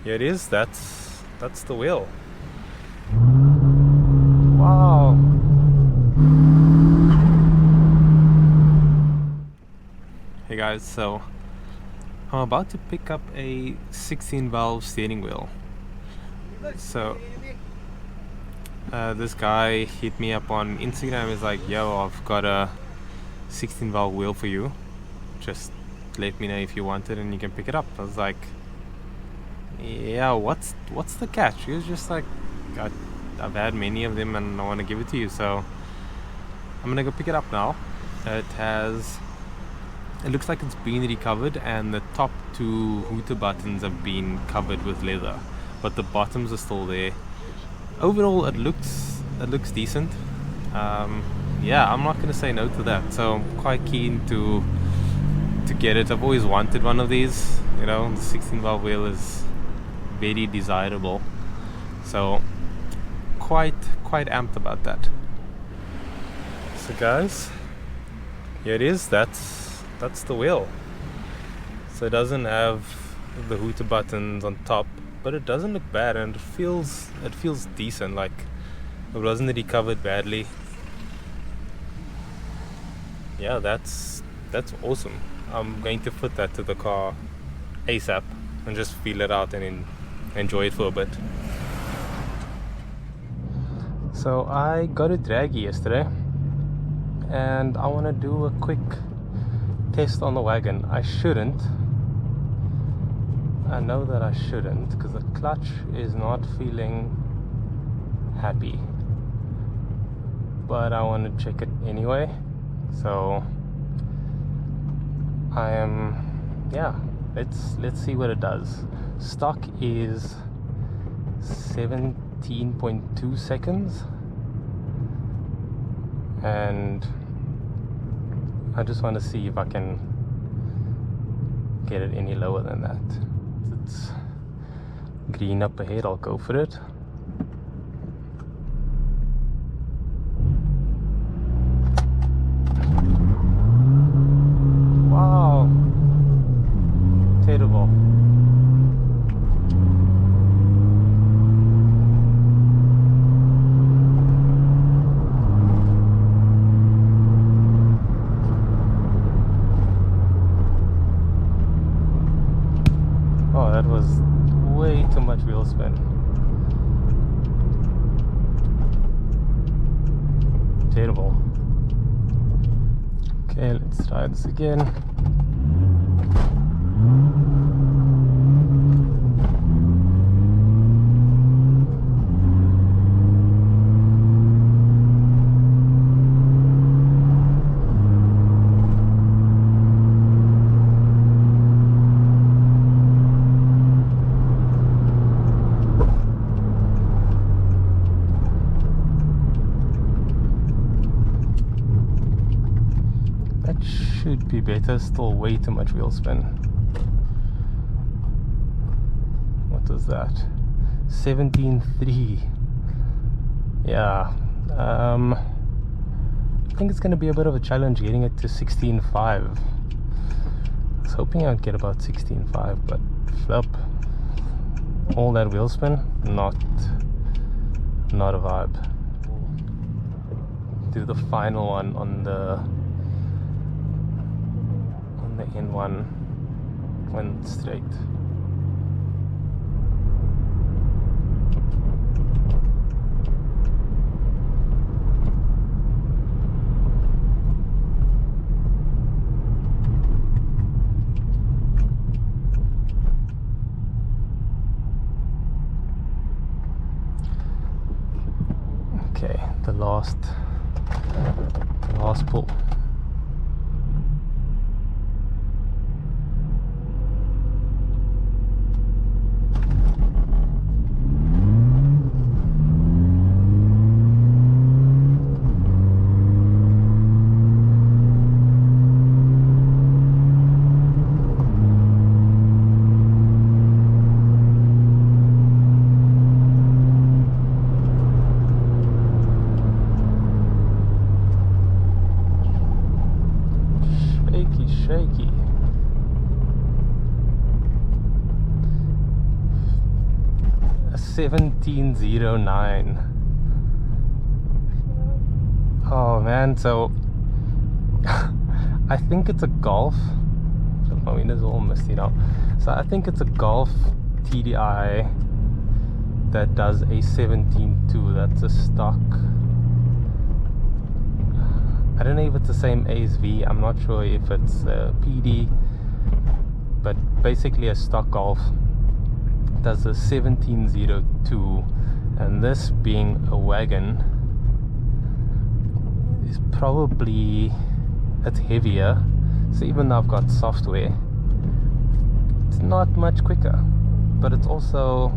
Here it is. That's the wheel. Wow. Hey guys, so I'm about to pick up a 16 valve steering wheel. So this guy hit me up on Instagram. He's like, yo, I've got a 16 valve wheel for you, just let me know if you want it and you can pick it up. I was like, yeah, what's the catch? He was just like, I've had many of them and I want to give it to you, so I'm gonna go pick it up now. It looks like it's been recovered and the top two hooter buttons have been covered with leather, but the bottoms are still there. Overall it looks decent. Yeah, I'm not gonna say no to that, so I'm quite keen to get it. I've always wanted one of these, you know. The 16 valve wheel is very desirable, so quite amped about that. So guys, here it is. That's the wheel. So it doesn't have the hooter buttons on top, but it doesn't look bad and it feels decent. Like it wasn't recovered badly. Yeah, that's awesome. I'm going to put that to the car ASAP and just feel it out and enjoy it for a bit. So I got a Dragy yesterday and I want to do a quick test on the wagon. I shouldn't. I know that I shouldn't because the clutch is not feeling happy, but I want to check it anyway. So let's see what it does. Stock is 17.2 seconds and I just want to see if I can get it any lower than that. It's green up ahead, I'll go for it. Wow, terrible. Oh, that was way too much wheel spin. Terrible. Okay, let's try this again. Should be better, still way too much wheel spin. What was that? 17.3. Yeah, I think it's going to be a bit of a challenge getting it to 16.5. I was hoping I'd get about 16.5, but flip, all that wheel spin, not a vibe. Do the final one on the N1 went straight. Okay, the last pull. 1709. Oh man, so I think it's a Golf. My window's all misty now. So I think it's a Golf TDI that does a 17.2. That's a stock. I don't know if it's the same ASV. I'm not sure if it's a PD, but basically a stock Golf does a 1702, and this being a wagon is probably, it's heavier, so even though I've got software, it's not much quicker. But it's also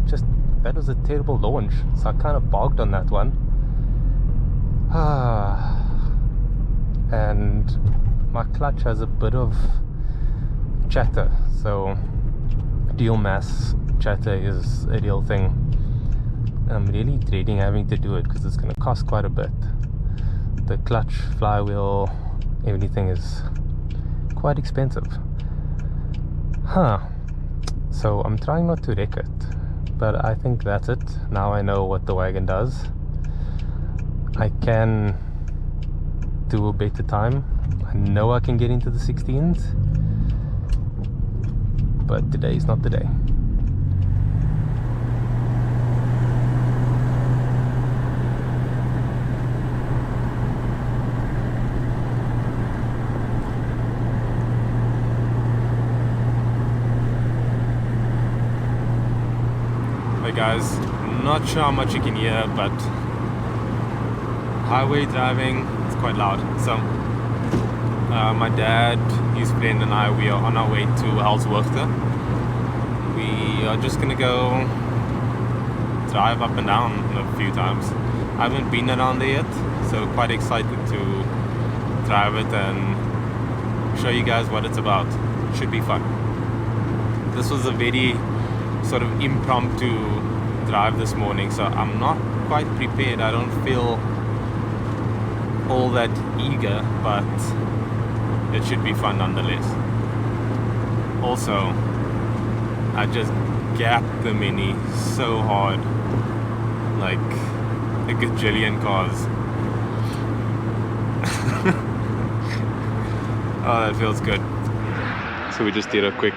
just, that was a terrible launch, so I kind of bogged on that one. And my clutch has a bit of chatter, so dual mass chatter is a real thing. I'm really dreading having to do it because it's going to cost quite a bit. The clutch, flywheel, everything is quite expensive. So I'm trying not to wreck it, but I think that's it. Now I know what the wagon does. I can do a better time. I know I can get into the 16s, but today is not the day. Hey guys, not sure how much you can hear, but highway driving, it's quite loud. So my dad, his friend and I, we are on our way to Helshoogte. We are just gonna go drive up and down a few times. I haven't been around there yet, so quite excited to drive it and show you guys what it's about. Should be fun. This was a very sort of impromptu drive this morning, so I'm not quite prepared. I don't feel all that eager, but it should be fun nonetheless. Also, I just gapped the Mini so hard, like a gajillion cars. Oh, that feels good. So we just did a quick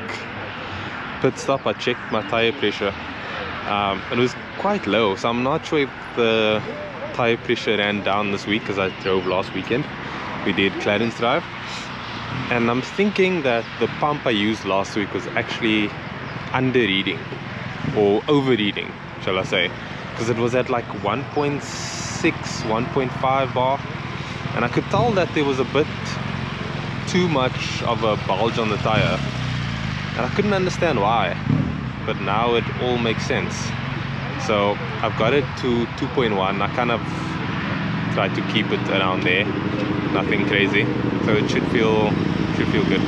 pit stop. I checked my tire pressure. It was quite low, so I'm not sure if the tire pressure ran down this week because I drove last weekend. We did Clarence Drive, and I'm thinking that the pump I used last week was actually under-reading or overreading, shall I say, because it was at like 1.6, 1.5 bar, and I could tell that there was a bit too much of a bulge on the tire, and I couldn't understand why, but now it all makes sense. So I've got it to 2.1. I kind of try to keep it around there, nothing crazy, so it should feel good.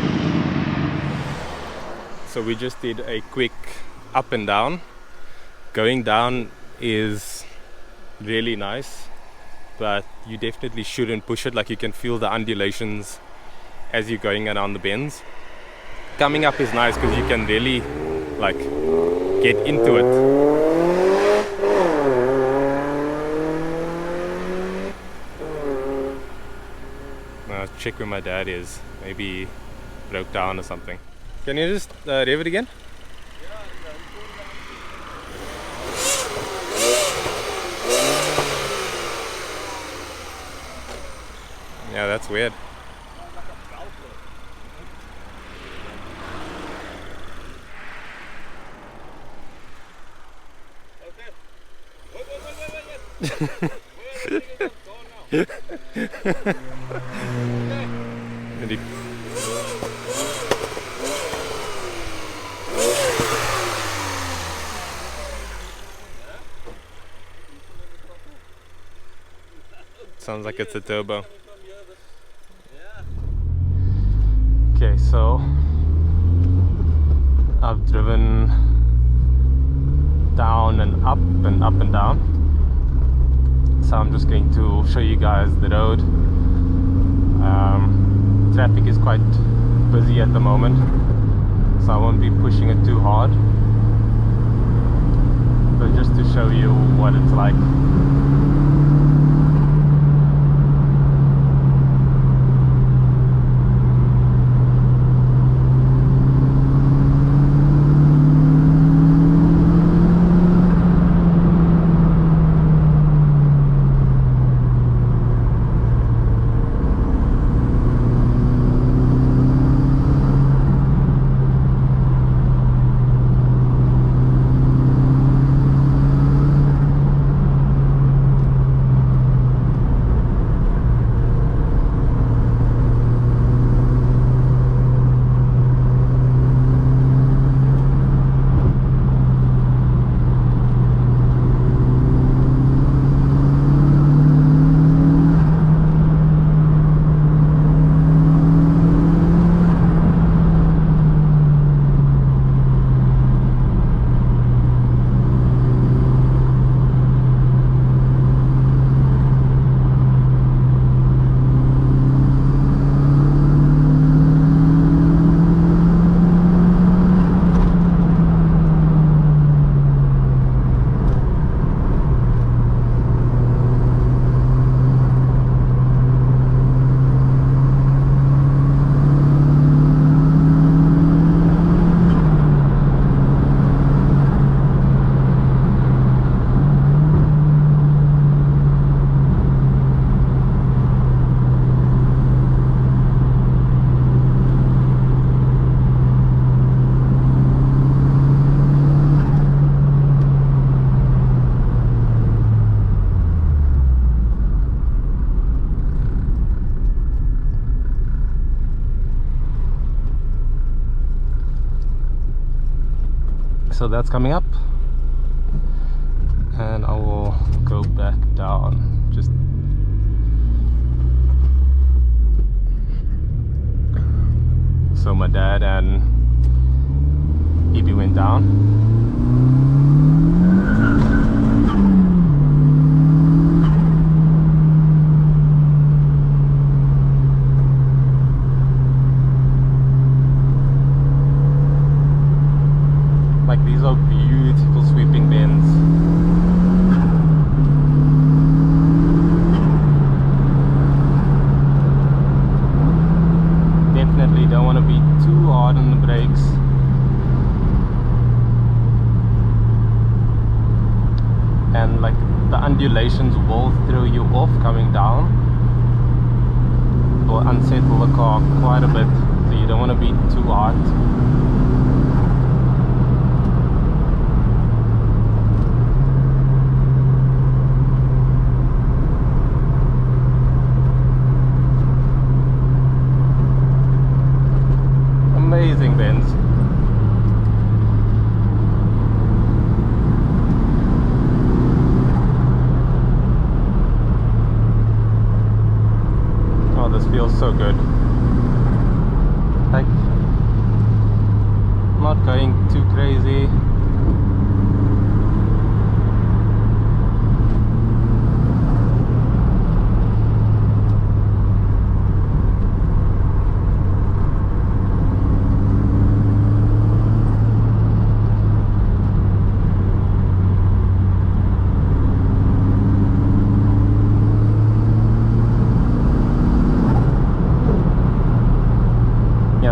So we just did a quick up and down. Going down is really nice, but you definitely shouldn't push it. Like, you can feel the undulations as you're going around the bends. Coming up is nice because you can really like get into it. Now check where my dad is. Maybe he broke down or something. Can you just rev it again? Yeah, that's weird. Sounds like it's a turbo. Okay, so I've driven down and up and up and down. So I'm just going to show you guys the road. Traffic is quite busy at the moment, so I won't be pushing it too hard. show you what it's like. So that's coming up, and I will go back down. Just so my dad and Evie went down. Like, these are beautiful sweeping bends. Definitely don't want to be too hard on the brakes. And like the undulations will throw you off coming down or unsettle the car quite a bit, so you don't want to be too hard. Amazing bends. Oh, this feels so good. Like, not going too crazy.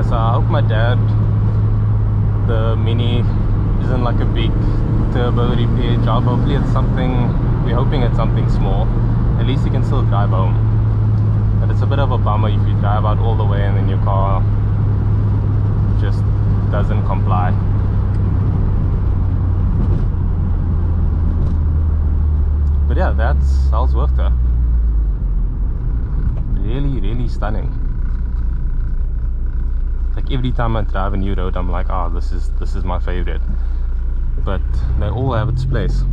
So I hope my dad, the Mini, isn't like a big turbo repair job. Hopefully it's something, we're hoping it's something small. At least you can still drive home. But it's a bit of a bummer if you drive out all the way and then your car just doesn't comply. But yeah, that's Helshoogte. Really, really stunning. Like, every time I drive a new road, I'm like, oh, this is my favorite. But they all have its place.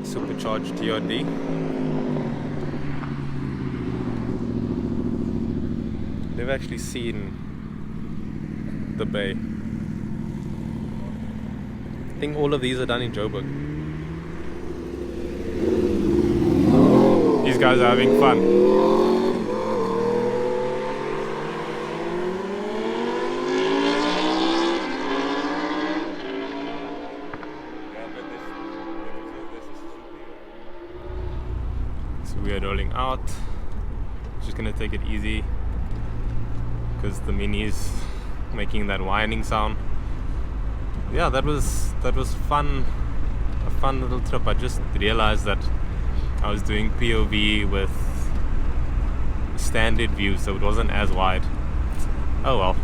Supercharged TRD. They've actually seen the bay. I think all of these are done in Joburg. These guys are having fun. So we are rolling out. Just gonna take it easy because the Mini is making that whining sound. Yeah, that was fun. A fun little trip. I just realized that I was doing POV with standard view, so it wasn't as wide. Oh well.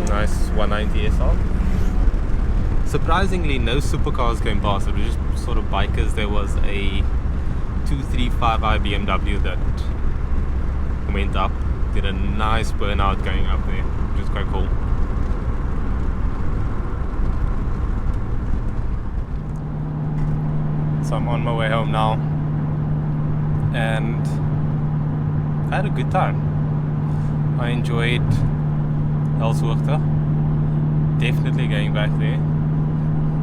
Nice 190 SR. Surprisingly, no supercars came past. It was just sort of bikers. There was a 235i BMW that went up, did a nice burnout going up there, which is quite cool. So I'm on my way home now, and I had a good time. I enjoyed Helshoogte. Definitely going back there.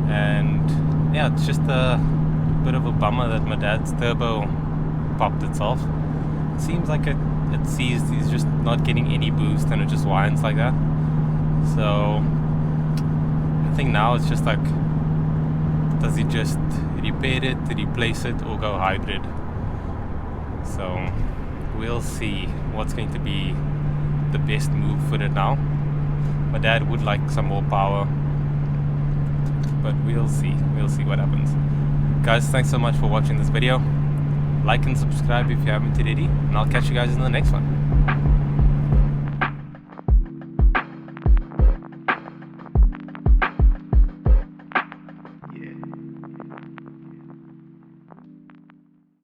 And yeah, it's just a bit of a bummer that my dad's turbo popped itself. It seems like it sees he's just not getting any boost and it just whines like that. So I think now it's just like, does he just repair it, replace it, or go hybrid? So we'll see what's going to be the best move for it now. My dad would like some more power, but we'll see what happens. Guys, thanks so much for watching this video. Like and subscribe if you haven't already, and I'll catch you guys in the next one.